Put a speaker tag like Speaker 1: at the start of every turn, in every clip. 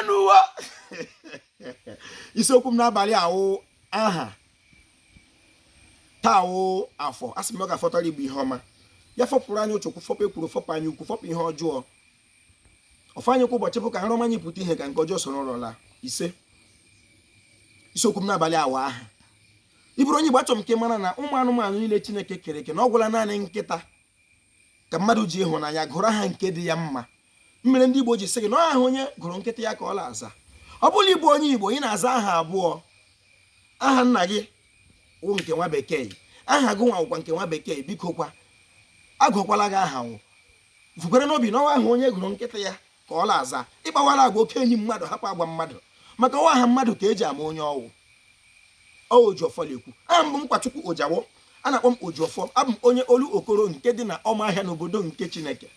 Speaker 1: mmanụ wa isiokwu m n'abalị ahụ aha tawo afọ asị m ọ ga-afọtara igbo ihe ọma ya fọpụrụ anyị ochokwu fọpụ ekwuru fọpụ anyị ukwu fọpụ ihe ọjọọ ọfanye kwa ụbọchị bụ ka nrọ anyị pụta ihe ka nke ọjọọ soro rọla ise isiokwu m n'abalị ahụ aha ịbụrụ onye Igbo achọrọ m ka ị mara na ụmụ anụmanụ niile Chineke kere eke na ọ gwụla naanị nkịta ka mmadụ ji ịhụnanya gụrụ aha nke dị ya mma mmere ndị Igbo ji sị gị na aha onye gụrụ nkịta ya ka ọ na-aza ọ bụla Igbo onye Igbo ị na-aza aha abụọ aha nna gị wụ nke nwa bekee aha gị nwa nke nwa bekee biko kwa agụkwala gị aha nwụ vukwere n'obi na ọwa ahụ onye gụrụ nkịta ya ka ọ na-aza ịgbawara agwa oke enyi mmadụ hapụ agwa mmadụ maka ọwa aha mmadụ ka eji ama onye ọwụ Ojiọfọ lekwu aha mbụ Mkpachukwu Ojawo a na-akpọ m Ojiọfọ abụ m onye olu okoro nke dị na Ọmahịa n'obodo nke Chineke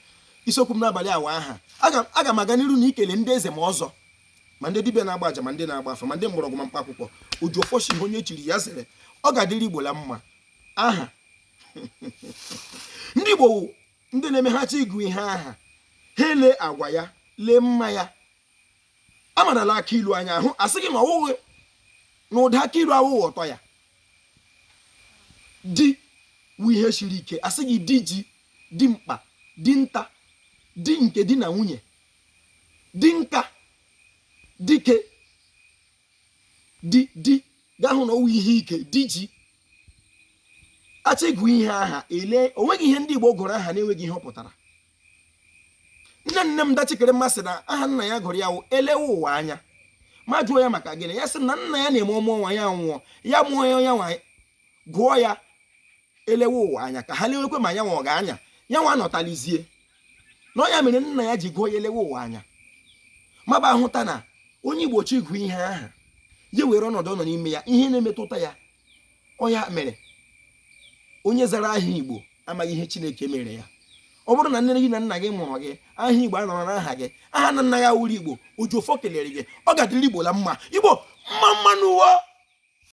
Speaker 1: isiokwu m n'abalị awa aha aga m aga n'iru na ikele ndị eze ma ọzọ ma ndị dibịa na-agba aja ma ndị na-agba afa ma ndị mgbọrọgwụ ma mkpa akwụkwọ Ojiọfọ si onye chiri ya zere ọ ga-adịrị Igbo la mma aha ndị Igbo ndị na-emeghachi ịgụ ihe aha ha ele agwa ya lee mma ya amarala aka ilu anya ahụ asị gị na ọwụghị na ụda aka ilu awụghị ụtọ ya di wu ihe siri ike asị gị di ji di mkpa di nta di nke di na nwunye di nka dike di ga-ahụ na ọwụ ihe ike di ji achọ ịgụ ihe aha ele onweghị ihe ndị Igbo gụrụ aha na-enweghị ihe ọ pụtara nne m dachikere mmasị na aha nna ya gụrụ ya wụ elewe ụwa anya ma jụọ ya maka gịnị ya sị na nna ya na-eme ọmụ nwa ya nwụọ ya mụọ ya nwa gụọ ya elewe ụwa anya ka ha lewekwe ma ya nwa ọ ga-anya ya nwa nọtalizie na ya mere nna ya ji gụọ ya elewe ụwa anya maba ahụta na onye Igbo chi gụọ ihe aha ya were ọnọdụ ọ nọ n'ime ya ihe na-emetụta ya ọ ya mere onye zara aha Igbo amaghị ihe Chineke mere ya ọ bụrụ na nne gị na nna gị mụrụ gị aha Igbo anọrọ n'aha gị aha na nna ya wuru Igbo Ojiọfọ kelere gị ọ ga-adịrị Igbo la mma Igbo mma mmanụ ụwa